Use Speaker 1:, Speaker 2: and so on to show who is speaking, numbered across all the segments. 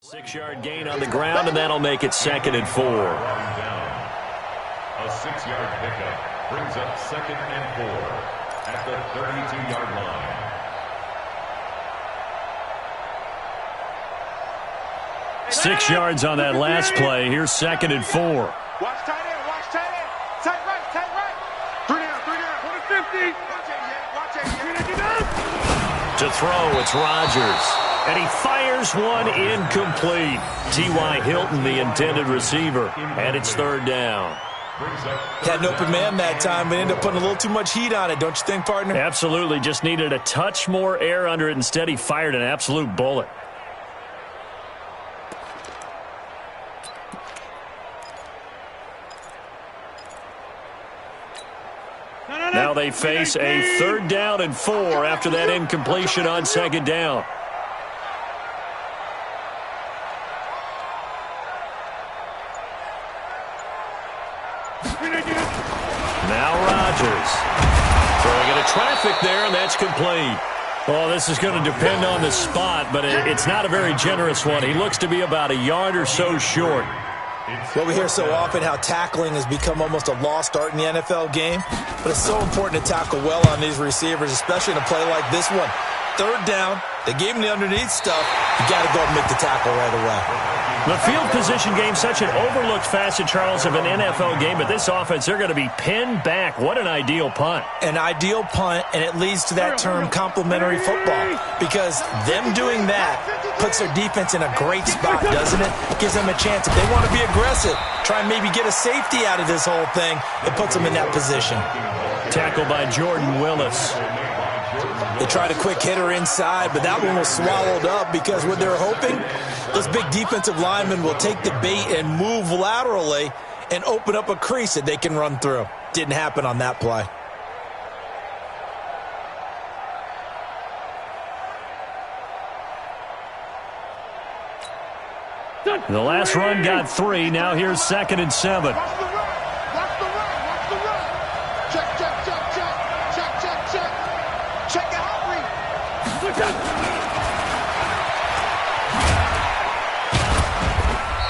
Speaker 1: 6-yard gain on the ground, and that'll make it 2nd and 4.
Speaker 2: A 6-yard pickup brings up 2nd and 4 at the 32-yard line.
Speaker 1: Six yards on that last play. Here's 2nd and 4.
Speaker 3: Watch tight end, watch tight end. Tight right, tight right. 3 down, 50. Watch it.
Speaker 1: To throw, it's Rodgers. And he fires one incomplete. T.Y. Hilton, the intended receiver. And it's 3rd down.
Speaker 4: Had an open man that time, but ended up putting a little too much heat on it, don't you think, partner?
Speaker 1: Absolutely. Just needed a touch more air under it. Instead, he fired an absolute bullet. Now they face a 3rd down and 4 after that incompletion on 2nd down. Now Rodgers. Throwing into traffic there, and that's complete. Well, this is going to depend on the spot, but it's not a very generous one. He looks to be about a yard or so short.
Speaker 4: Well, we hear so often how tackling has become almost a lost art in the NFL game, but it's so important to tackle well on these receivers, especially in a play like this one. 3rd down, they gave him the underneath stuff. You got to go and make the tackle right away.
Speaker 1: The field position game, such an overlooked facet, Charles, of an NFL game, but this offense, they're going to be pinned back. What an ideal punt.
Speaker 4: An ideal punt, and it leads to that term complementary football, because them doing that puts their defense in a great spot, doesn't it? Gives them a chance. If they want to be aggressive, try and maybe get a safety out of this whole thing, it puts them in that position.
Speaker 1: Tackled by Jordan Willis.
Speaker 4: They tried a quick hitter inside, but that one was swallowed up because what they're hoping, those big defensive linemen will take the bait and move laterally and open up a crease that they can run through. Didn't happen on that play.
Speaker 1: The last run got 3. Now here's 2nd and 7.
Speaker 3: Watch the run. Check. Check out, read.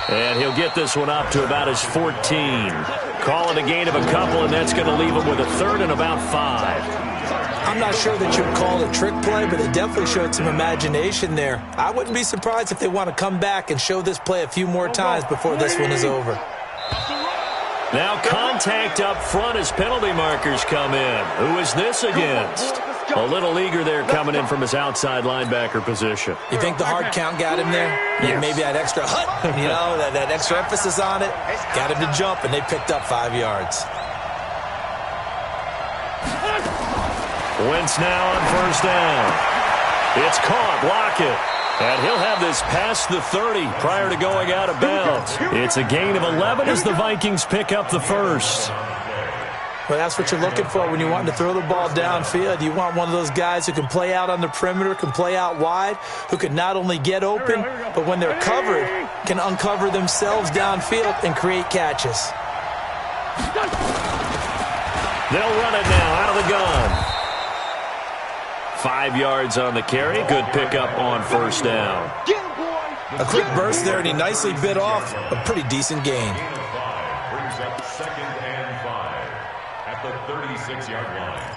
Speaker 1: And he'll get this one up to about his 14. Call it a gain of a couple, and that's going to leave him with a 3rd and about 5.
Speaker 4: I'm not sure that you'd call it a trick play, but they definitely showed some imagination there. I wouldn't be surprised if they want to come back and show this play a few more times before this one is over.
Speaker 1: Now contact up front as penalty markers come in. Who is this against? A little eager there coming in from his outside linebacker position.
Speaker 4: You think the hard count got him there?
Speaker 1: Yes.
Speaker 4: Maybe that extra that extra emphasis on it got him to jump, and they picked up 5 yards.
Speaker 1: Wentz now on 1st down. It's caught. Lockett. And he'll have this past the 30 prior to going out of bounds. It's a gain of 11 as the Vikings pick up the 1st.
Speaker 4: Well, that's what you're looking for when you want to throw the ball downfield. You want one of those guys who can play out on the perimeter, can play out wide, who can not only get open, but when they're covered, can uncover themselves downfield and create catches.
Speaker 1: They'll run it now out of the gun. 5 yards on the carry. Good pickup on 1st down.
Speaker 4: A quick burst there, and he nicely bit off a pretty decent gain.
Speaker 2: Brings up 2nd and 5 at the 36-yard line.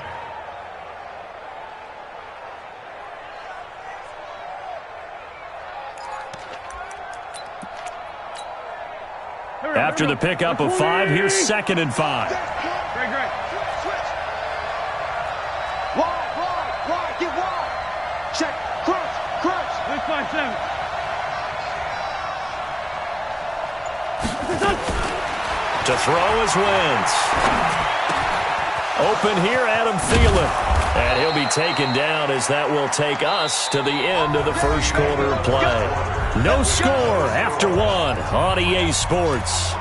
Speaker 1: After the pickup of 5, here's 2nd and 5.
Speaker 3: Great. Switch. Wide. Get wide. Check. Crunch. Let's find 7.
Speaker 1: To throw is Wentz. Open here, Adam Thielen. And he'll be taken down as that will take us to the end of the first quarter of play. No score after 1 on EA Sports.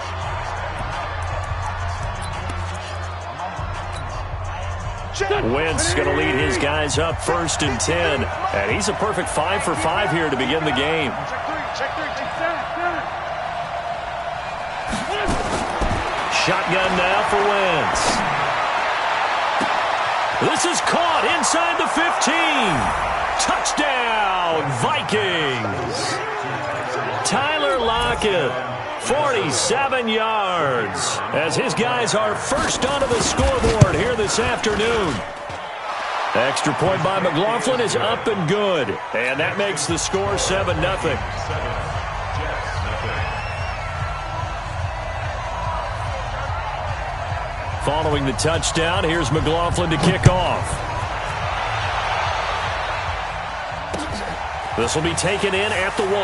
Speaker 1: Wentz going to lead his guys up 1st and 10. And he's a perfect 5 for 5 here to begin the game.
Speaker 3: Check 3.
Speaker 1: Shotgun now for Wentz. This is caught inside the 15. Touchdown, Vikings. second. 47 yards as his guys are first onto the scoreboard here this afternoon. Extra point by McLaughlin is up and good. And that makes the score 7-0. Following the touchdown, here's McLaughlin to kick off. This will be taken in at the 1.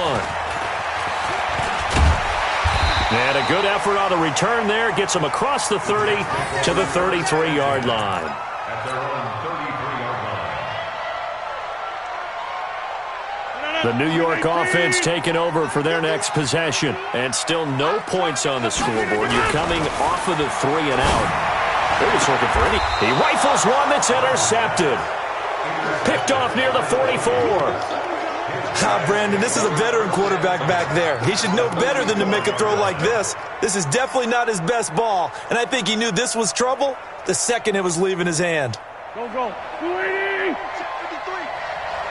Speaker 1: And a good effort on the return there. Gets him across the 30 to the 33-yard line.
Speaker 2: At their own 33-yard line.
Speaker 1: The New York offense taking over for their next possession. And still no points on the scoreboard. You're coming off of the 3 and out. They're just looking for any. He rifles one that's intercepted. Picked off near the 44.
Speaker 4: Brandon, this is a veteran quarterback back there. He should know better than to make a throw like this. This is definitely not his best ball, and I think he knew this was trouble the second it was leaving his hand.
Speaker 3: Go, go. 280. Check 53.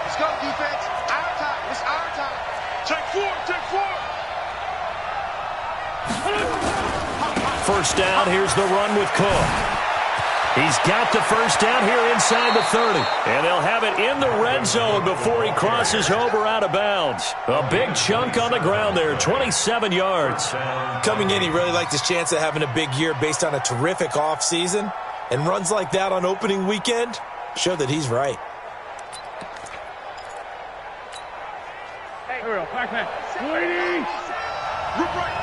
Speaker 3: Let's go, defense. Our time. It's our time. Check 4. Check 4.
Speaker 1: First down, here's the run with Cook. He's got the first down here inside the 30. And they'll have it in the red zone before he crosses over out of bounds. A big chunk on the ground there, 27 yards.
Speaker 4: Coming in, he really liked his chance of having a big year based on a terrific offseason. And runs like that on opening weekend show that he's right.
Speaker 3: Hey, here we go. Back, man. 280. Rip right.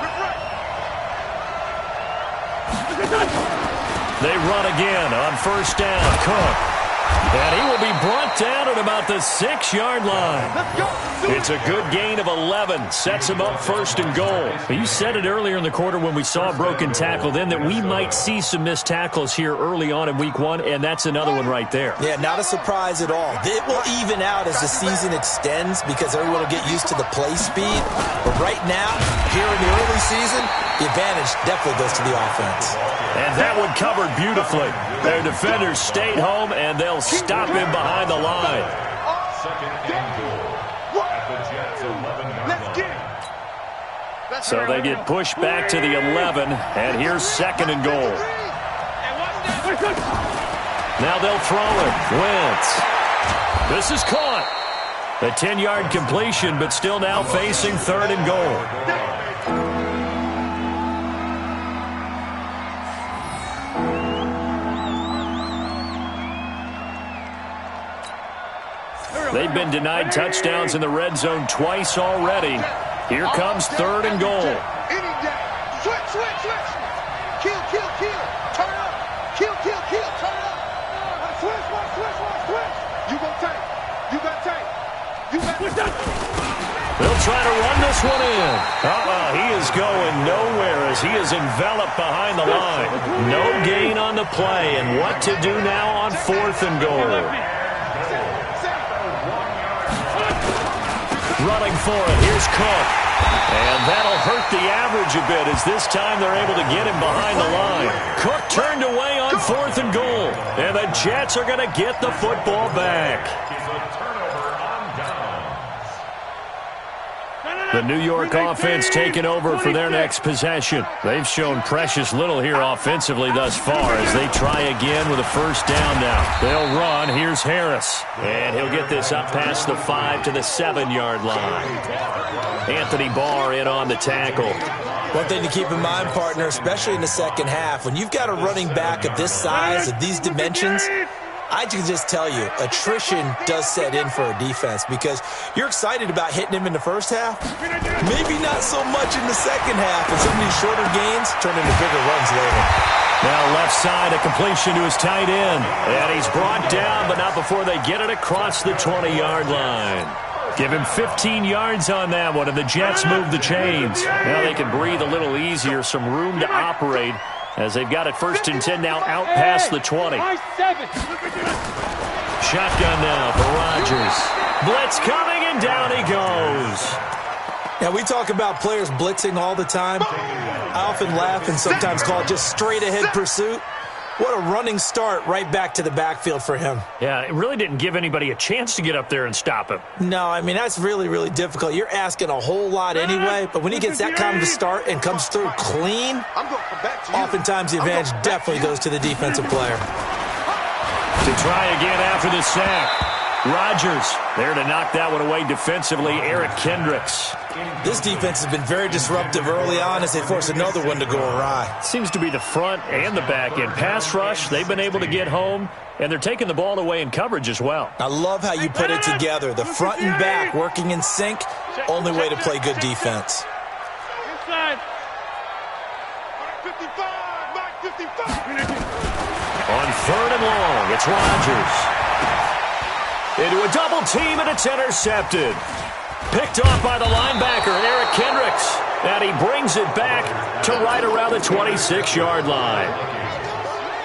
Speaker 1: They run again on first down. Cook. And he will be brought down at about the 6-yard line. It's a good gain of 11. Sets him up first and goal. You said it earlier in the quarter when we saw a broken tackle then that we might see some missed tackles here early on in week 1, and that's another one right there.
Speaker 4: Yeah, not a surprise at all. It will even out as the season extends because everyone will get used to the play speed. But right now, here in the early season, the advantage definitely goes to the offense.
Speaker 1: And that one covered beautifully. Their defenders stayed home, and they'll stop him behind the line.
Speaker 2: Second and goal at the Jets' 11-yard line.
Speaker 1: So they get pushed back to the 11, and here's second and goal. Now they'll throw it. Wentz. This is caught. A 10-yard completion, but still now facing third and goal. They've been denied touchdowns in the red zone twice already. Here comes third and goal.
Speaker 3: Switch, switch, switch. Kill, kill, kill. Turn up. Kill, kill, kill. Turn up. Switch, switch, switch, switch. You gon' take. You got take. You got.
Speaker 1: They'll try to run this one in. He is going nowhere as he is enveloped behind the line. No gain on the play, and what to do now on fourth and goal. Running for it. Here's Cook. And that'll hurt the average a bit as this time they're able to get him behind the line. Cook turned away on fourth and goal. And the Jets are going to get the football back. The New York offense taking over for their next possession. They've shown precious little here offensively thus far as they try again with a first down now. They'll run. Here's Harris. And he'll get this up past the 5 to the 7-yard line. Anthony Barr in on the tackle.
Speaker 4: One thing to keep in mind, partner, especially in the second half, when you've got a running back of this size, of these dimensions, I can just tell you, attrition does set in for a defense because you're excited about hitting him in the first half. Maybe not so much in the second half, and some of these shorter gains turn into bigger runs later.
Speaker 1: Now left side, a completion to his tight end. And he's brought down, but not before they get it across the 20-yard line. Give him 15 yards on that one, and the Jets move the chains. Now they can breathe a little easier, some room to operate, as they've got it first and 10 now out past the 20. Shotgun now for Rodgers. Blitz coming, and down he goes.
Speaker 4: Now, we talk about players blitzing all the time. I often laugh and sometimes call it just straight-ahead pursuit. What a running start right back to the backfield for him.
Speaker 1: Yeah, it really didn't give anybody a chance to get up there and stop him.
Speaker 4: No, I mean, that's really, really difficult. You're asking a whole lot anyway, but when he gets that kind of a start and comes through clean, oftentimes the advantage definitely goes to the defensive player.
Speaker 1: To try again after the sack. Rodgers there to knock that one away defensively. Eric Kendricks.
Speaker 4: This defense has been very disruptive early on as they force another one to go awry.
Speaker 1: Seems to be the front and the back end. Pass rush, they've been able to get home, and they're taking the ball away in coverage as well.
Speaker 4: I love how you put it together. The front and back working in sync, only way to play good defense.
Speaker 3: Inside. Mark 55, Mark 55.
Speaker 1: On 3rd and long, it's Rodgers. Into a double team, and it's intercepted. Picked off by the linebacker, Eric Kendricks. And he brings it back to right around the 26-yard line.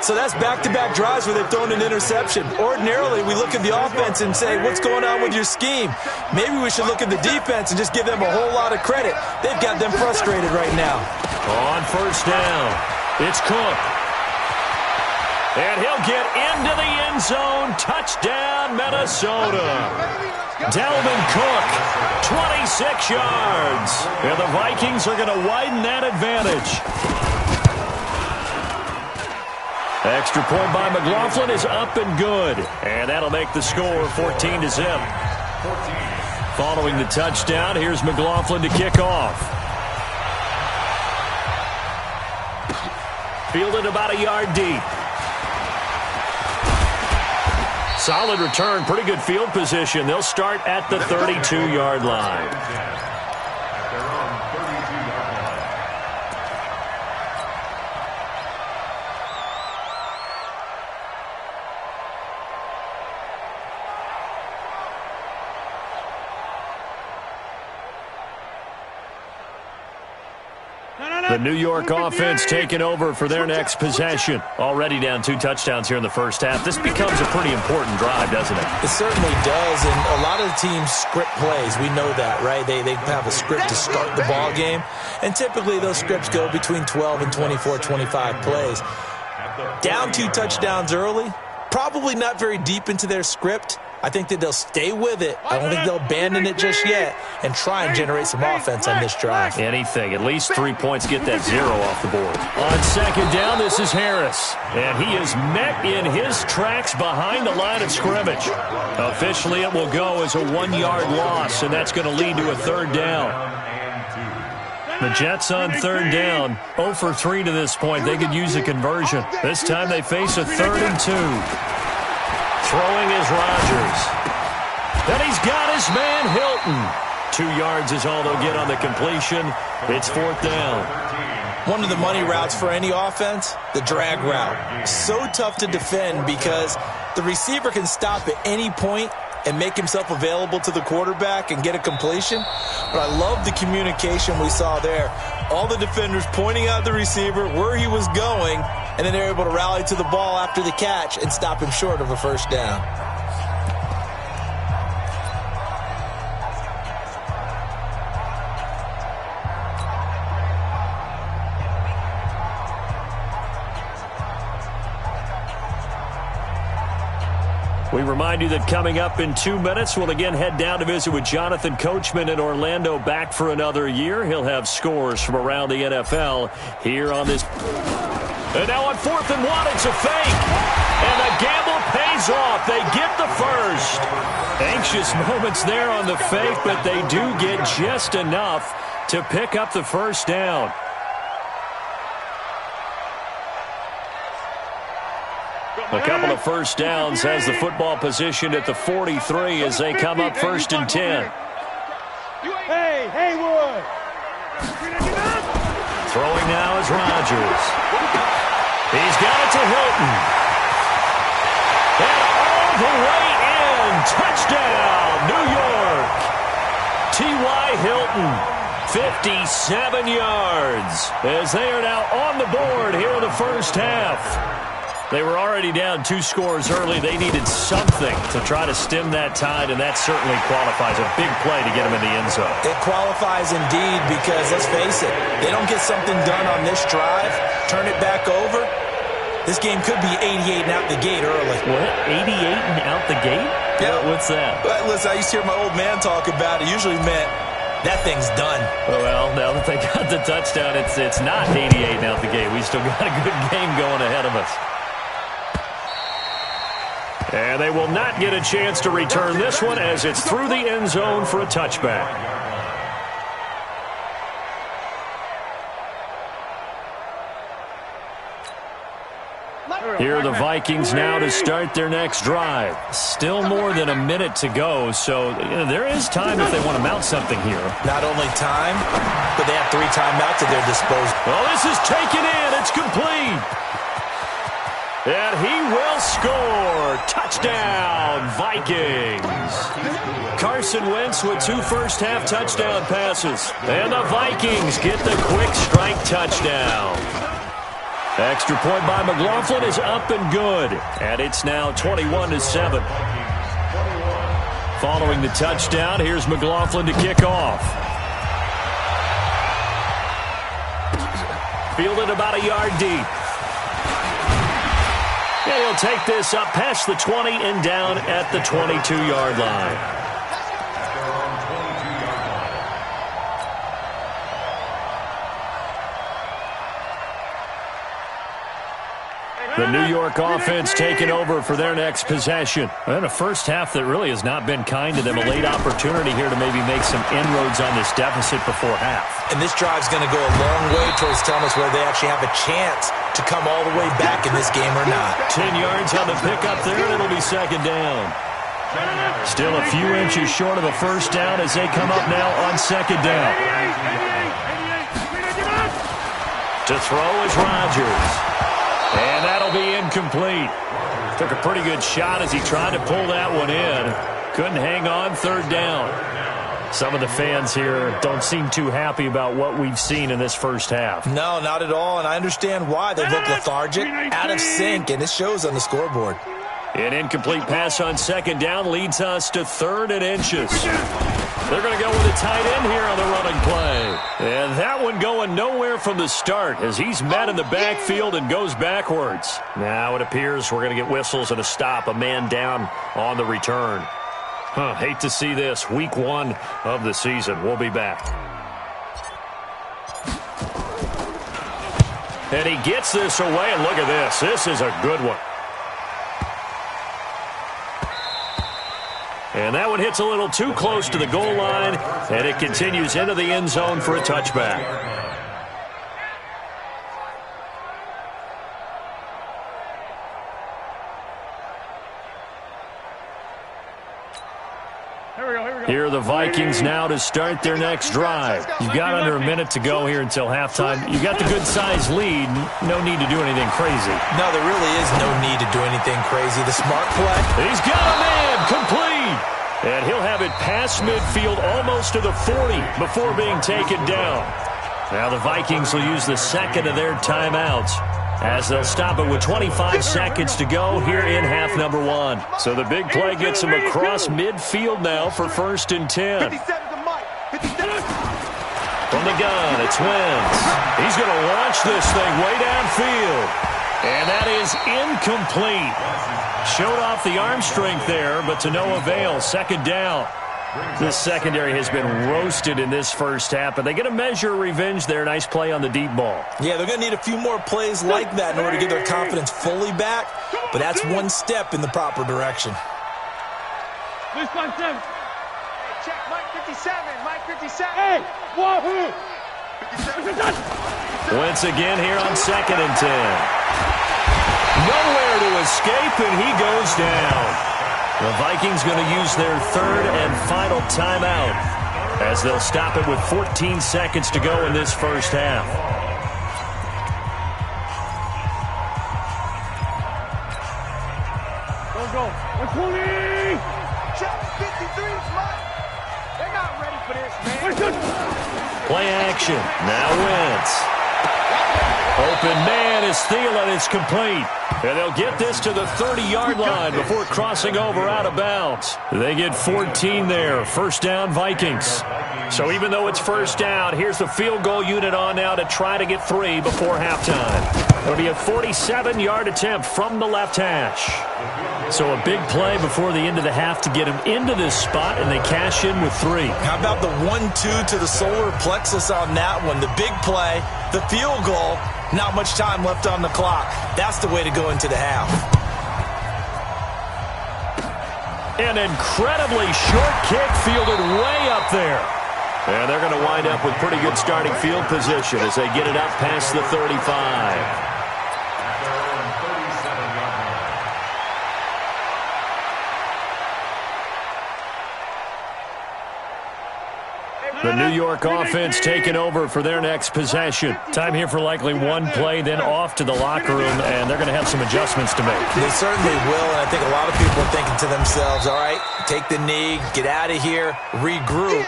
Speaker 4: So that's back-to-back drives where they've thrown an interception. Ordinarily, we look at the offense and say, what's going on with your scheme? Maybe we should look at the defense and just give them a whole lot of credit. They've got them frustrated right now.
Speaker 1: On 1st down, it's Cook. And he'll get into the end zone. Touchdown, Minnesota. Dalvin Cook, 26 yards. And the Vikings are going to widen that advantage. Extra point by McLaughlin is up and good. And that'll make the score 14-0. Following the touchdown, here's McLaughlin to kick off. Fielded about a yard deep. Solid return, pretty good field position. They'll start at the 32-yard line. The New York offense taking over for their next possession. Already down 2 touchdowns here in the first half. This becomes a pretty important drive, doesn't it?
Speaker 4: It certainly does, and a lot of the teams script plays. We know that, right? They have a script to start the ball game, and typically those scripts go between 12 and 24, 25 plays. Down 2 touchdowns early, probably not very deep into their script. I think that they'll stay with it. I don't think they'll abandon it just yet and try and generate some offense on this drive.
Speaker 1: Anything. At least 3 points, get that 0 off the board. On 2nd down, this is Harris. And he is met in his tracks behind the line of scrimmage. Officially, it will go as a 1-yard loss, and that's going to lead to a 3rd down. The Jets on 3rd down, 0 for 3 to this point. They could use a conversion. This time they face a 3rd and 2. Throwing is Rodgers. And he's got his man Hilton. 2 yards is all they'll get on the completion. It's 4th down.
Speaker 4: One of the money routes for any offense, the drag route. So tough to defend because the receiver can stop at any point and make himself available to the quarterback and get a completion. But I love the communication we saw there. All the defenders pointing out the receiver, where he was going, and then they're able to rally to the ball after the catch and stop him short of a 1st down.
Speaker 1: We remind you that coming up in 2 minutes, we'll again head down to visit with Jonathan Coachman in Orlando, back for another year. He'll have scores from around the NFL here on this. And now on 4th and 1, it's a fake. And the gamble pays off. They get the first. Anxious moments there on the fake, but they do get just enough to pick up the 1st down. A couple of 1st downs has the football positioned at the 43 as they come up 1st and 10.
Speaker 3: Hey, Haywood.
Speaker 1: Throwing now is Rodgers. He's got it to Hilton. And all the way in. Touchdown, New York. T.Y. Hilton, 57 yards as they are now on the board here in the first half. They were already down 2 scores early. They needed something to try to stem that tide, and that certainly qualifies. A big play to get them in the end zone.
Speaker 4: It qualifies indeed because, let's face it, they don't get something done on this drive, turn it back over, This game could be 88 and out the gate early.
Speaker 1: What? 88 and out the gate?
Speaker 4: Yeah.
Speaker 1: What's that?
Speaker 4: Listen, I used to hear my old man talk about it. Usually meant that thing's done.
Speaker 1: Well, now that they got the touchdown, it's not 88 and out the gate. We still got a good game going ahead of us. And they will not get a chance to return this one as it's through the end zone for a touchback. Here are the Vikings now to start their next drive. Still more than a minute to go, so there is time if they want to mount something here.
Speaker 4: Not only time, but they have 3 timeouts at their disposal.
Speaker 1: Well, this is taken in. It's complete. And he will score. Touchdown, Vikings. Carson Wentz with 2 first-half touchdown passes. And the Vikings get the quick strike touchdown. Extra point by McLaughlin is up and good. And it's now 21-7. Following the touchdown, here's McLaughlin to kick off. Fielded about a yard deep. And he'll take this up past the 20 and down at the 22-yard line. The New York offense taking over for their next possession. And a first half that really has not been kind to them. A late opportunity here to maybe make some inroads on this deficit before half.
Speaker 4: And this drive's going to go a long way towards telling us whether they actually have a chance to come all the way back in this game or not.
Speaker 1: 10 yards on the pickup there, and it'll be second down. Still a few inches short of a first down as they come up now on second down. To throw is Rodgers. And that'll be incomplete. Took a pretty good shot as he tried to pull that one in. Couldn't hang on, third down. Some of the fans here don't seem too happy about what we've seen in this first half.
Speaker 4: No, not at all, and I understand why. They look lethargic, out of sync, and it shows on the scoreboard.
Speaker 1: An incomplete pass on second down leads us to 3rd and inches. They're going to go with a tight end here on the running play. And that one going nowhere from the start as he's met in the backfield and goes backwards. Now it appears we're going to get whistles and a stop, a man down on the return. Hate to see this. Week 1 of the season. We'll be back. And he gets this away, and look at this. This is a good one. And that one hits a little too close to the goal line, and it continues into the end zone for a touchback. Here are the Vikings now to start their next drive. You've got under a minute to go here until halftime. You got the good-sized lead. No need to do anything crazy.
Speaker 4: No, there really is no need to do anything crazy. The smart play.
Speaker 1: He's got a man complete. And he'll have it past midfield almost to the 40 before being taken down. Now the Vikings will use the second of their timeouts as they'll stop it with 25 seconds to go here in half number 1. So the big play gets him across midfield now for 1st and 10. From the gun, it's Wentz. He's going to launch this thing way downfield. And that is incomplete. Showed off the arm strength there, but to no avail. Second down. This secondary has been roasted in this first half, but they get a measure of revenge there. Nice play on the deep ball.
Speaker 4: Yeah, they're going to need a few more plays like that in order to get their confidence fully back, but that's one step in the proper direction.
Speaker 3: Hey, check Mike 57, Mike 57. Hey, wahoo! 57.
Speaker 1: Wentz again here on 2nd and 10. Nowhere to escape, and he goes down. The Vikings going to use their 3rd and final timeout as they'll stop it with 14 seconds to go in this first half.
Speaker 3: Go. 120! Check 53's, Mike. They're not ready for this, man.
Speaker 1: Play action. Now Wentz. Open man is Thielen. It's complete. And they'll get this to the 30-yard line before crossing over out of bounds. They get 14 there. First down, Vikings. So even though it's first down, here's the field goal unit on now to try to get 3 before halftime. It'll be a 47-yard attempt from the left hash. So a big play before the end of the half to get him into this spot, and they cash in with 3.
Speaker 4: How about the 1-2 to the solar plexus on that one? The big play, the field goal, not much time left on the clock. That's the way to go into the half.
Speaker 1: An incredibly short kick fielded way up there. And they're going to wind up with pretty good starting field position as they get it up past the 35. The New York offense taking over for their next possession. Time here for likely one play, then off to the locker room, and they're going to have some adjustments to make.
Speaker 4: They certainly will, and I think a lot of people are thinking to themselves, all right, take the knee, get out of here, regroup.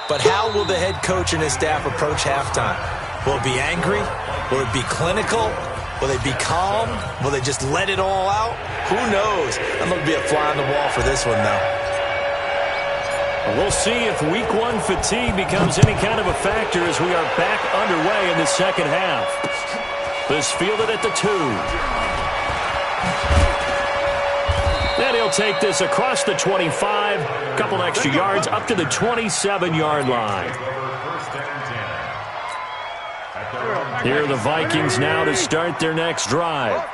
Speaker 4: But how will the head coach and his staff approach halftime? Will it be angry? Will it be clinical? Will they be calm? Will they just let it all out? Who knows? I'm going to be a fly on the wall for this one, though.
Speaker 1: We'll see if week 1 fatigue becomes any kind of a factor as we are back underway in the second half. This fielded at the 2. Then he'll take this across the 25, a couple extra yards up to the 27-yard line. Here are the Vikings now to start their next drive.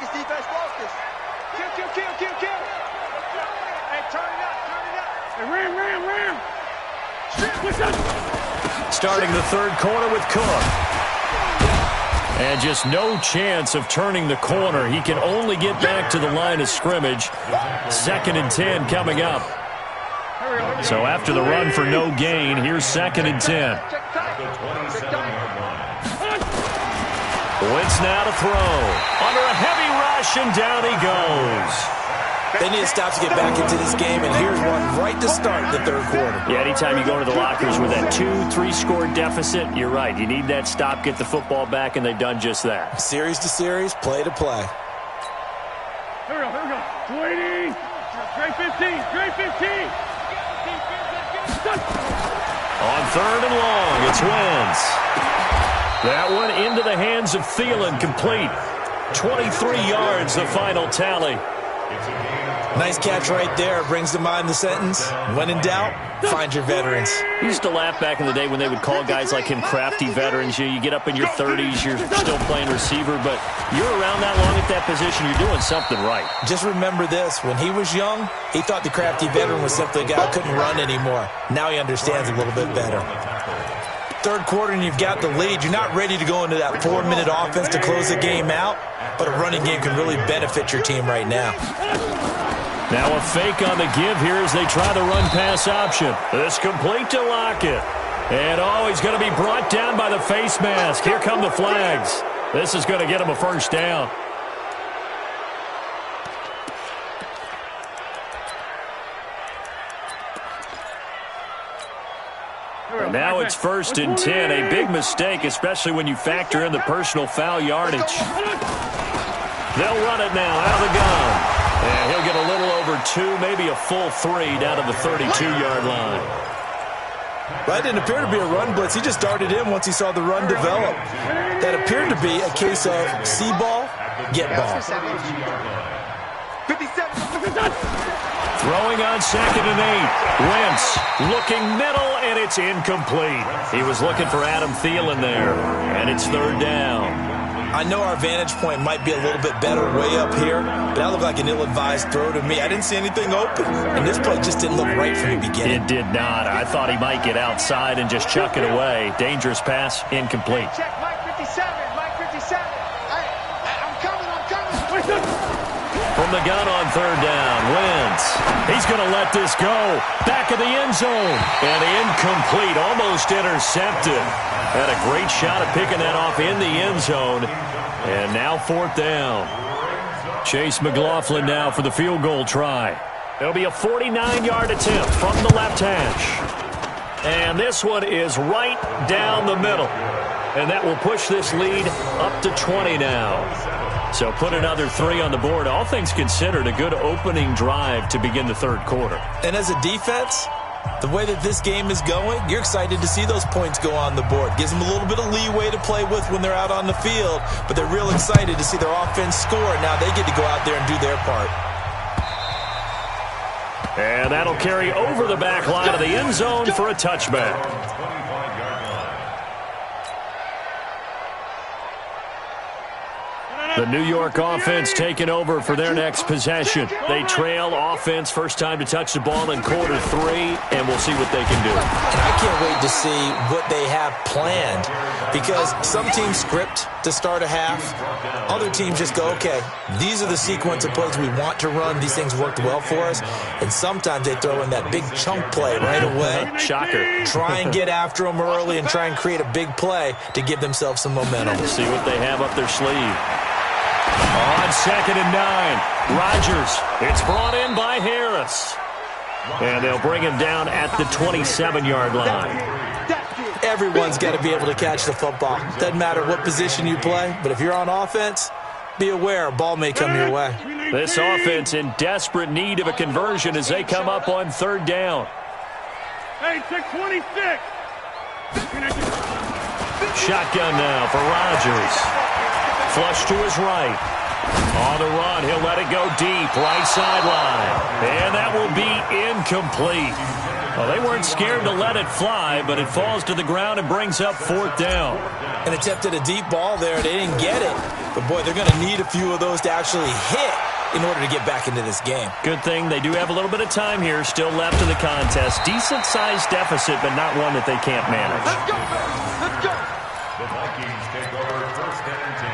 Speaker 1: Starting the third quarter with Cook. And just no chance of turning the corner. He can only get back to the line of scrimmage. 2nd and 10 coming up. So after the run for no gain, here's 2nd and 10. Wentz now to throw. Under a heavy rush, and down he goes.
Speaker 4: They need to stop to get back into this game, and here's one right to start the third quarter.
Speaker 1: Yeah, anytime you go to the lockers with that 2-3 score deficit, you're right. You need that stop, get the football back, and they've done just that.
Speaker 4: Series to series, play to play.
Speaker 5: Here we go. 280. Great 15. Great 15.
Speaker 1: On 3rd and long, it's Wentz. That one into the hands of Thielen, complete. 23 yards, the final tally.
Speaker 4: Nice catch right there. Brings to mind the sentence, when in doubt, find your veterans.
Speaker 1: I used to laugh back in the day when they would call guys like him crafty veterans. You get up in your 30s, you're still playing receiver, but you're around that long at that position, you're doing something right.
Speaker 4: Just remember this. When he was young, he thought the crafty veteran was simply a guy who couldn't run anymore. Now he understands a little bit better. Third quarter and you've got the lead. You're not ready to go into that 4-minute offense to close the game out, but a running game can really benefit your team right now.
Speaker 1: Now a fake on the give here as they try the run-pass option. This complete to Lockett. And he's going to be brought down by the face mask. Here come the flags. This is going to get him a first down. Now it's 1st and 10. A big mistake, especially when you factor in the personal foul yardage. They'll run it now out of the gun. And he'll get a little over 2, maybe a full 3 down to the 32-yard line.
Speaker 4: That didn't appear to be a run blitz. He just darted in once he saw the run develop. That appeared to be a case of see ball, get ball.
Speaker 3: 57.
Speaker 1: Throwing on 2nd and 8. Wentz looking middle, and it's incomplete. He was looking for Adam Thielen there, and it's 3rd down.
Speaker 4: I know our vantage point might be a little bit better way up here, but that looked like an ill-advised throw to me. I didn't see anything open, and this play just didn't look right from the beginning.
Speaker 1: It did not. I thought he might get outside and just chuck it away. Dangerous pass, incomplete.
Speaker 3: Check Mike 57. Mike 57. Hey, I'm coming.
Speaker 1: From the gun on 3rd down, Wentz. He's going to let this go. Back of the end zone. And incomplete, almost intercepted. Had a great shot at picking that off in the end zone. And now 4th down. Chase McLaughlin now for the field goal try. It'll be a 49-yard attempt from the left hash. And this one is right down the middle. and that will push this lead up to 20 now. So put another 3 on the board. All things considered, a good opening drive to begin the third quarter.
Speaker 4: And as a defense, the way that this game is going, you're excited to see those points go on the board. Gives them a little bit of leeway to play with when they're out on the field, but they're real excited to see their offense score. Now they get to go out there and do their part.
Speaker 1: And that'll carry over the back line of the end zone for a touchback. The New York offense taking over for their next possession. They trail offense, first time to touch the ball in quarter 3, and we'll see what they can do.
Speaker 4: And I can't wait to see what they have planned, because some teams script to start a half. Other teams just go, okay, these are the sequence of plays we want to run. These things worked well for us. And sometimes they throw in that big chunk play right away.
Speaker 1: Shocker.
Speaker 4: Try and get after them early and try and create a big play to give themselves some momentum.
Speaker 1: We'll see what they have up their sleeve. On 2nd and 9, Rodgers. It's brought in by Harris. And they'll bring him down at the 27-yard line.
Speaker 4: Everyone's got to be able to catch the football. Doesn't matter what position you play, but if you're on offense, be aware a ball may come your way.
Speaker 1: This offense in desperate need of a conversion as they come up on 3rd down.
Speaker 5: Hey, 626.
Speaker 1: Shotgun now for Rodgers. Flush to his right. On the run, he'll let it go deep, right sideline. And that will be incomplete. Well, they weren't scared to let it fly, but it falls to the ground and brings up 4th down.
Speaker 4: And attempted a deep ball there. They didn't get it. But, boy, they're going to need a few of those to actually hit in order to get back into this game.
Speaker 1: Good thing they do have a little bit of time here still left in the contest. Decent-sized deficit, but not one that they can't manage.
Speaker 3: Let's go, man. Let's go.
Speaker 2: The Vikings take over 1st and 10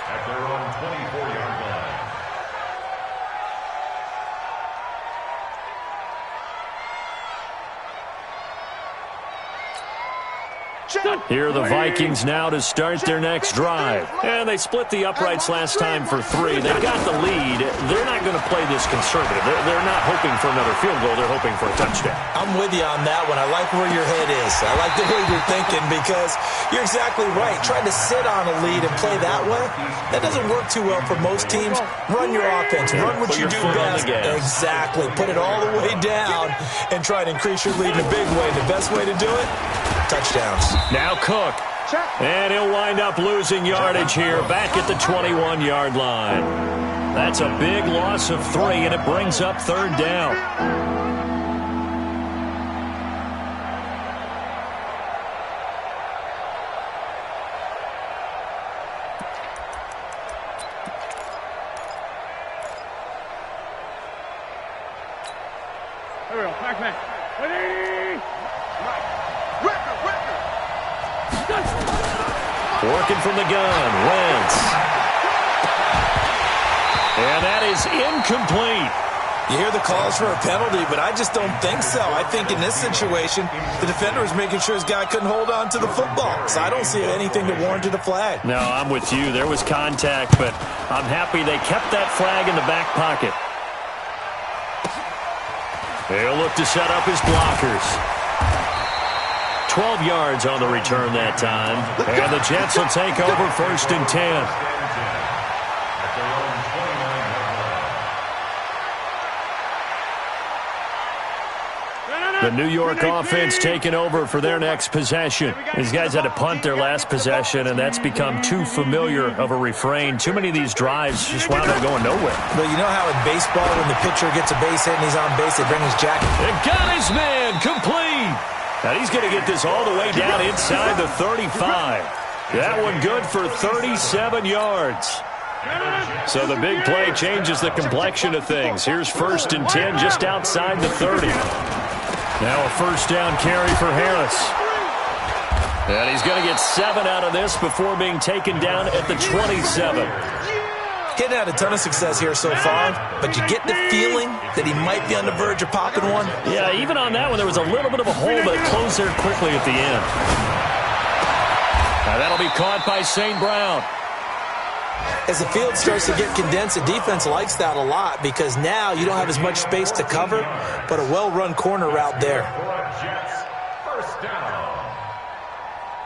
Speaker 2: at their own 24-yard line.
Speaker 1: Here are the Vikings now to start their next drive. And they split the uprights last time for 3. They've got the lead. They're not going to play this conservative. They're not hoping for another field goal. They're hoping for a touchdown.
Speaker 4: I'm with you on that one. I like where your head is. I like the way you're thinking, because you're exactly right. Trying to sit on a lead and play that way, that doesn't work too well for most teams. Run your offense. Run what you do best. Exactly. Put it all the way down and try to increase your lead in a big way. The best way to do it? Touchdowns.
Speaker 1: Now Cook. And he'll wind up losing yardage here back at the 21-yard line. That's a big loss of 3, and it brings up 3rd down.
Speaker 5: Here we go. Back. Ready?
Speaker 1: Working from the gun, Wentz. And that is incomplete.
Speaker 4: You hear the calls for a penalty, but I just don't think so. I think in this situation, the defender was making sure his guy couldn't hold on to the football. So I don't see anything that warranted a flag.
Speaker 1: No, I'm with you. There was contact, but I'm happy they kept that flag in the back pocket. They'll look to set up his blockers. 12 yards on the return that time. And the Jets will take over 1st and 10. The New York offense taking over for their next possession. These guys had to punt their last possession, and that's become too familiar of a refrain. Too many of these drives just wound up going nowhere.
Speaker 4: Well, you know how in baseball, when the pitcher gets a base hit and he's on base, they bring his jacket.
Speaker 1: And got his man complete. Now he's going to get this all the way down inside the 35. That one good for 37 yards. So the big play changes the complexion of things. Here's 1st and 10 just outside the 30. Now a 1st down carry for Harris. And he's going to get 7 out of this before being taken down at the 27.
Speaker 4: Getting had a ton of success here so far, but you get the feeling that he might be on the verge of popping one.
Speaker 1: Yeah, even on that one, there was a little bit of a hole, but it closed there quickly at the end. Now that'll be caught by St. Brown.
Speaker 4: As the field starts to get condensed, the defense likes that a lot, because now you don't have as much space to cover, but a well-run corner route there.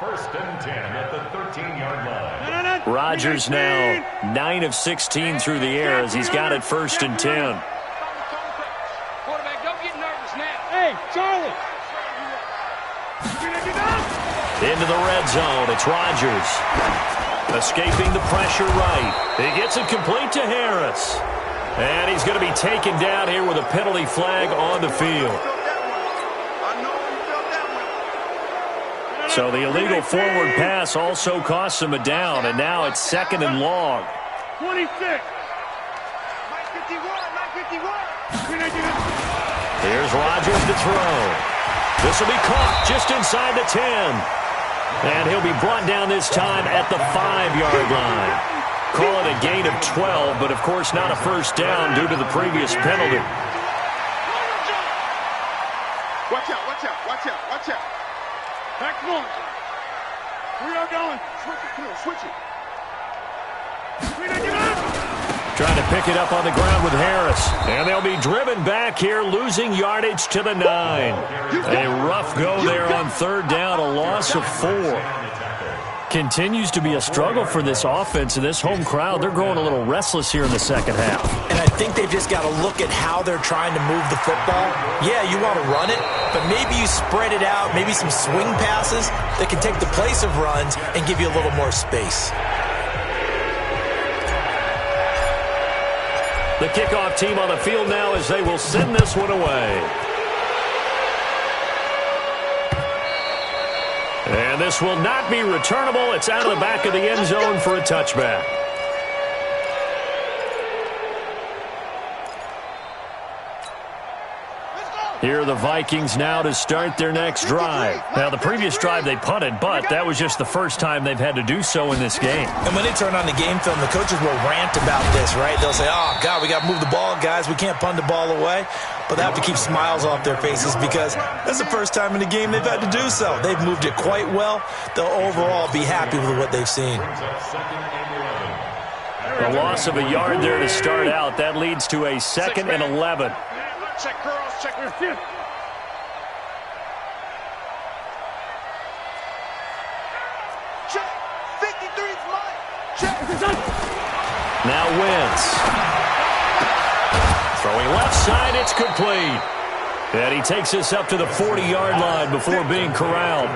Speaker 2: First and 10 at the 13-yard line.
Speaker 1: Rodgers now 9 of 16 through the air as he's got it first and 10.
Speaker 5: Quarterback, don't get nervous now. Hey, Charlie.
Speaker 1: Into the red zone. It's Rodgers. Escaping the pressure right. He gets it complete to Harris. And he's going to be taken down here with a penalty flag on the field. So the illegal forward pass also costs him a down, and now it's second and long.
Speaker 5: 26.
Speaker 1: Here's Rodgers to throw. This will be caught just inside the 10. And he'll be brought down this time at the 5-yard line. Call it a gain of 12, but of course not a first down due to the previous penalty.
Speaker 3: Watch out, watch out, watch out, watch out.
Speaker 5: Back one. We are going.
Speaker 3: Switch it, Phil, switch it.
Speaker 1: Trying to pick it up on the ground with Harris. And they'll be driven back here, losing yardage to the 9. A rough go there on third down, a loss of 4. Continues to be a struggle for this offense and this home crowd. They're growing a little restless here in the second half.
Speaker 4: And I think they've just got to look at how they're trying to move the football. Yeah, you want to run it, but maybe you spread it out, maybe some swing passes that can take the place of runs and give you a little more space.
Speaker 1: The kickoff team on the field now as they will send this one away. And this will not be returnable. It's out of the back of the end zone for a touchback. Here are the Vikings now to start their next drive. Now, the previous drive they punted, but that was just the first time they've had to do so in this game.
Speaker 4: And when they turn on the game film, the coaches will rant about this, right? They'll say, oh, God, we got to move the ball, guys. We can't punt the ball away. But they have to keep smiles off their faces because that's the first time in the game they've had to do so. They've moved it quite well. They'll overall be happy with what they've seen.
Speaker 1: A loss of a yard there to start out. That leads to a 2nd and 11.
Speaker 5: Check girls, check your shit.
Speaker 3: Check. 53's mine. Check.
Speaker 1: Now Wentz. Throwing left side, it's complete. And he takes us up to the 40-yard line before being corralled.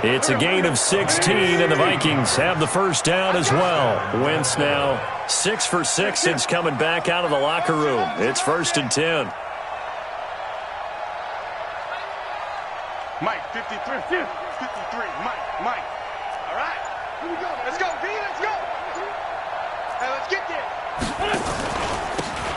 Speaker 1: It's a gain of 16, and the Vikings have the first down as well. Wentz now 6 for 6 since coming back out of the locker room. It's 1st and 10.
Speaker 3: Mike, 53. 53. Mike. All right. Here we go. Let's go, B. Let's go. Hey, let's get there.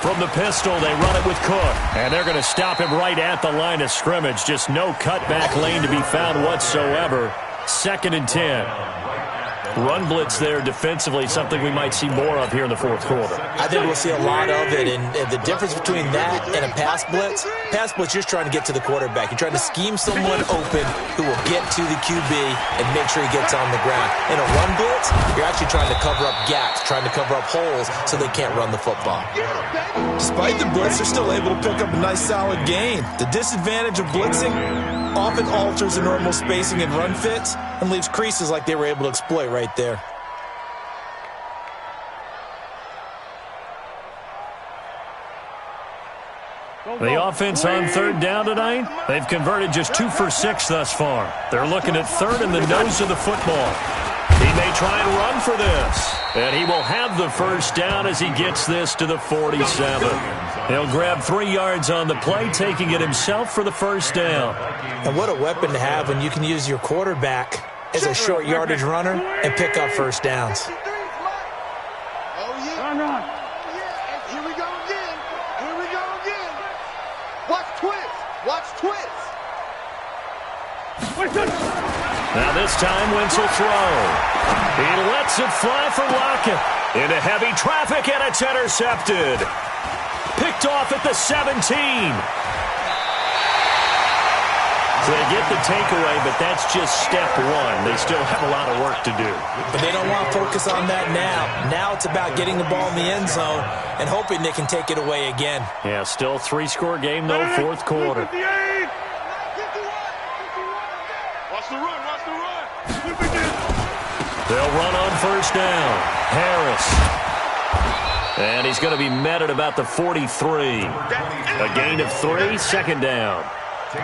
Speaker 1: From the pistol, they run it with Cook. And they're going to stop him right at the line of scrimmage. Just no cutback lane to be found whatsoever. 2nd and 10. Run blitz there defensively, something we might see more of here in the fourth quarter.
Speaker 4: I think we'll see a lot of it, and the difference between that and a pass blitz, you're just trying to get to the quarterback. You're trying to scheme someone open who will get to the QB and make sure he gets on the ground. In a run blitz, you're actually trying to cover up gaps, trying to cover up holes so they can't run the football. Despite the blitz, they're still able to pick up a nice solid gain. The disadvantage of blitzing often alters the normal spacing and run fits and leaves creases like they were able to exploit right there.
Speaker 1: The offense on third down tonight, they've converted just 2 for 6 thus far. They're looking at third in the nose of the football. He may try and run for this, and he will have the first down as he gets this to the 47. He'll grab 3 yards on the play, taking it himself for the first down.
Speaker 4: And what a weapon to have when you can use your quarterback as a short yardage runner and pick up first downs.
Speaker 3: Oh, yeah.
Speaker 5: Run.
Speaker 3: Yeah. Here we go again. Here we go again. Watch twist. Watch twist.
Speaker 1: Now this time, Wentz will throw. He lets it fly for Lockett. Into heavy traffic, and it's intercepted. Picked off at the 17. So they get the takeaway, but that's just step one. They still have a lot of work to do.
Speaker 4: But they don't want to focus on that now. Now it's about getting the ball in the end zone and hoping they can take it away again.
Speaker 1: Yeah, still 3-score game, though, fourth quarter.
Speaker 3: Watch the run. Watch the run.
Speaker 1: They'll run on first down. Harris. And he's going to be met at about the 43. A gain of 3, second down.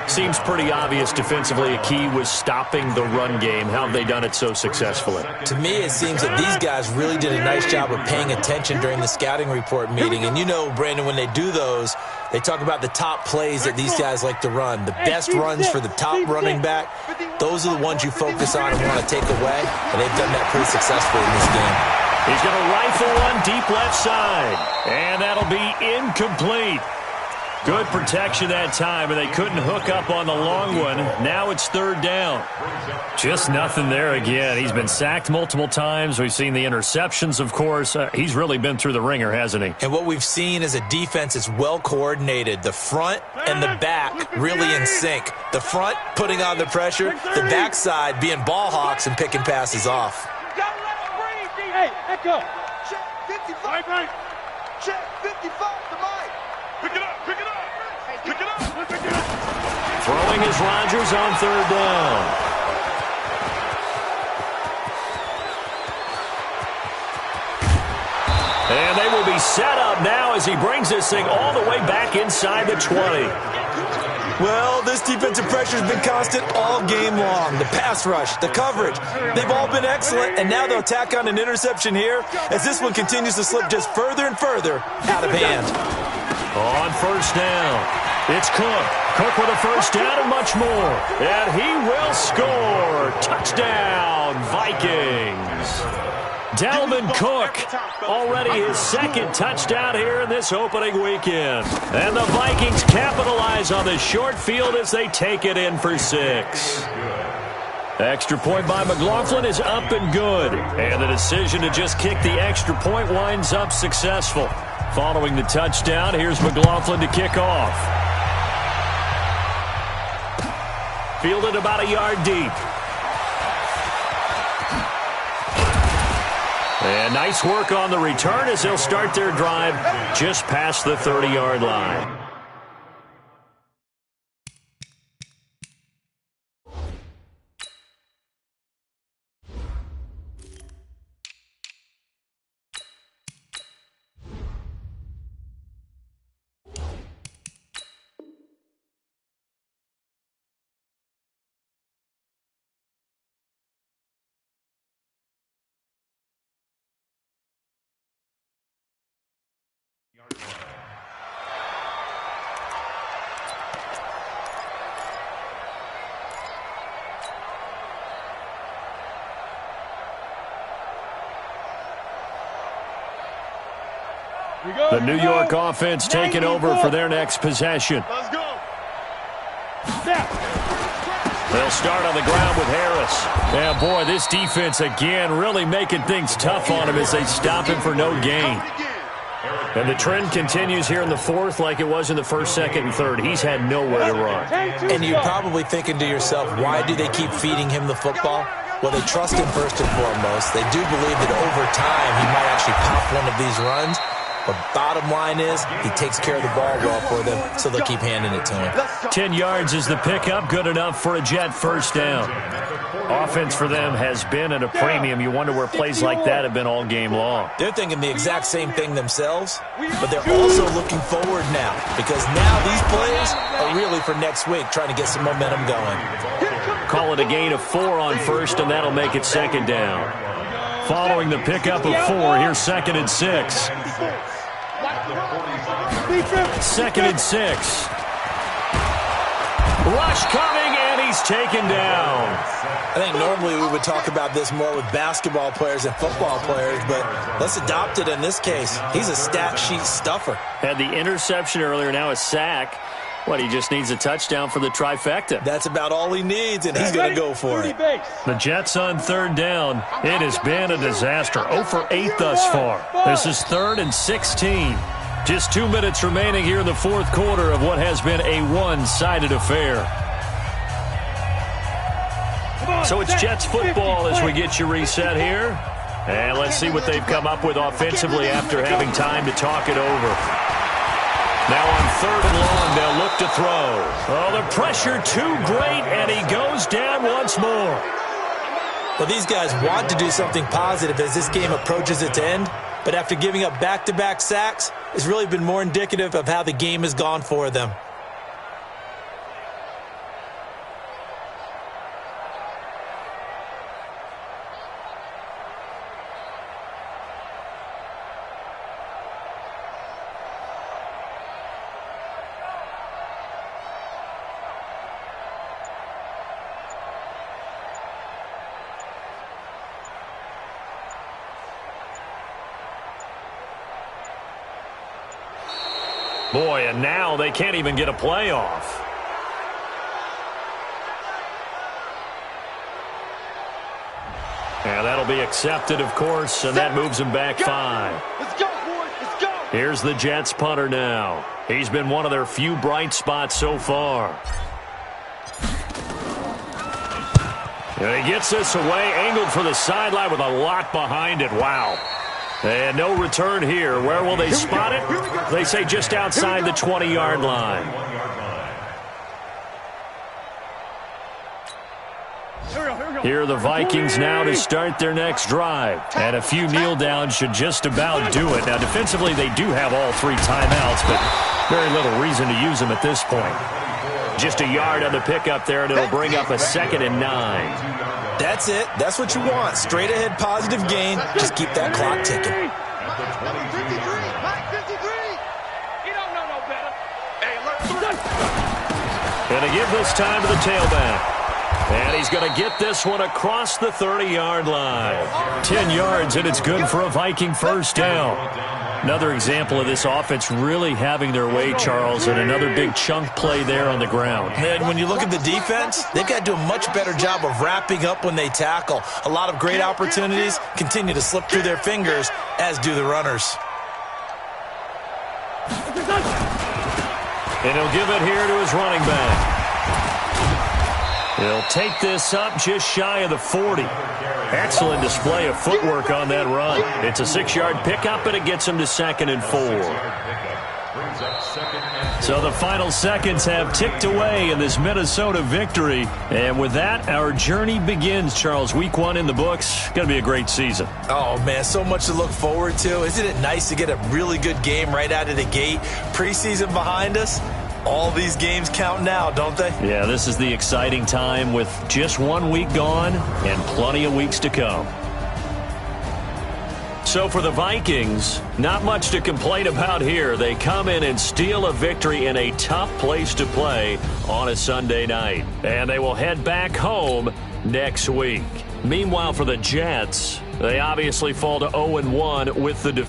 Speaker 1: Seems pretty obvious defensively a key was stopping the run game. How have they done it so successfully?
Speaker 4: To me, it seems that these guys really did a nice job of paying attention during the scouting report meeting. And you know, Brandon, when they do those, they talk about the top plays that these guys like to run. The best runs for the top running back, those are the ones you focus on and want to take away. And they've done that pretty successfully in this game.
Speaker 1: He's going to rifle one deep left side. And that'll be incomplete. Good protection that time, and they couldn't hook up on the long one. Now it's third down. Just nothing there again. He's been sacked multiple times. We've seen the interceptions, of course. He's really been through the ringer, hasn't he?
Speaker 4: And what we've seen is a defense that's well coordinated. The front and the back really in sync. The front putting on the pressure, the backside being ball hawks and picking passes off.
Speaker 5: Hey, echo.
Speaker 3: Check 55.
Speaker 5: Right.
Speaker 3: Check 55 to Mike.
Speaker 5: Pick it up. Pick it up. Pick it up. Pick it up.
Speaker 1: Throwing is Rodgers on third down. And they will be set up now as he brings this thing all the way back inside the 20.
Speaker 4: Well, this defensive pressure has been constant all game long. The pass rush, the coverage, they've all been excellent, and now they'll tack on an interception here as this one continues to slip just further and further out of hand.
Speaker 1: On first down, it's Cook. Cook with a first down and much more. And he will score. Touchdown, Vikings. Dalvin Cook, already his second touchdown here in this opening weekend. And the Vikings capitalize on the short field as they take it in for 6. Extra point by McLaughlin is up and good. And the decision to just kick the extra point winds up successful. Following the touchdown, here's McLaughlin to kick off. Fielded about a yard deep. And nice work on the return as they'll start their drive just past the 30-yard line. The New York offense taking over for their next possession.
Speaker 5: Let's go.
Speaker 1: They'll start on the ground with Harris. And boy, this defense again really making things tough on him as they stop him for no gain. And the trend continues here in the fourth like it was in the first, second, and third. He's had nowhere to run.
Speaker 4: And you're probably thinking to yourself, why do they keep feeding him the football? Well, they trust him first and foremost. They do believe that over time he might actually pop one of these runs. But bottom line is, he takes care of the ball well for them, so they'll keep handing it to him.
Speaker 1: 10 yards is the pickup, good enough for a Jet first down. Offense for them has been at a premium. You wonder where plays like that have been all game long.
Speaker 4: They're thinking the exact same thing themselves, but they're also looking forward now, because now these plays are really for next week, trying to get some momentum going.
Speaker 1: Call it a gain of 4 on first, and that'll make it second down. Following the pickup of 4, here's second and 6. Second and 6. Rush coming, and he's taken down.
Speaker 4: I think normally we would talk about this more with basketball players and football players, but let's adopt it in this case. He's a stat sheet stuffer.
Speaker 1: Had the interception earlier, now a sack. What, he just needs a touchdown for the trifecta.
Speaker 4: That's about all he needs, and he's going to go for it.
Speaker 1: The Jets on third down. It has been a disaster. 0 for 8 thus far. This is 3rd and 16. Just 2 minutes remaining here in the fourth quarter of what has been a one-sided affair. So it's Jets football as we get you reset here. And let's see what they've come up with offensively after having time to talk it over. Now on 3rd and long, they'll look to throw. Oh, the pressure too great, and he goes down once more.
Speaker 4: Well, these guys want to do something positive as this game approaches its end, but after giving up back-to-back sacks, it's really been more indicative of how the game has gone for them.
Speaker 1: Boy, and now they can't even get a playoff. And that'll be accepted, of course, and that moves them back 5.
Speaker 3: Let's go, boys. Let's go.
Speaker 1: Here's the Jets punter now. He's been one of their few bright spots so far. And he gets this away, angled for the sideline with a lot behind it. Wow. And no return here. Where will they spot it? They say just outside the 20-yard line. Here are the Vikings now to start their next drive. And a few kneel downs should just about do it. Now, defensively, they do have all 3 timeouts, but very little reason to use them at this point. Just a yard on the pickup there, and it'll bring up a 2nd and 9.
Speaker 4: That's it. That's what you want. Straight ahead positive gain. Just keep that clock ticking.
Speaker 3: Number 53. Mike 53.
Speaker 5: You don't know no better.
Speaker 3: Hey, alert 3.
Speaker 1: And to give this time to the tailback. And he's going to get this one across the 30-yard line. 10 yards, and it's good for a Viking first down. Another example of this offense really having their way, Charles, and another big chunk play there on the ground.
Speaker 4: And when you look at the defense, they've got to do a much better job of wrapping up when they tackle. A lot of great opportunities continue to slip through their fingers, as do the runners.
Speaker 1: And he'll give it here to his running back. He'll take this up just shy of the 40. Excellent display of footwork on that run. It's a 6-yard pickup, and it gets him to 2nd and 4. So the final seconds have ticked away in this Minnesota victory. And with that, our journey begins, Charles. Week 1 in the books. Going to be a great season.
Speaker 4: Oh, man, so much to look forward to. Isn't it nice to get a really good game right out of the gate? Preseason behind us. All these games count now, don't they?
Speaker 1: Yeah, this is the exciting time with just 1 week gone and plenty of weeks to come. So for the Vikings, not much to complain about here. They come in and steal a victory in a tough place to play on a Sunday night. And they will head back home next week. Meanwhile, for the Jets, they obviously fall to 0-1 with the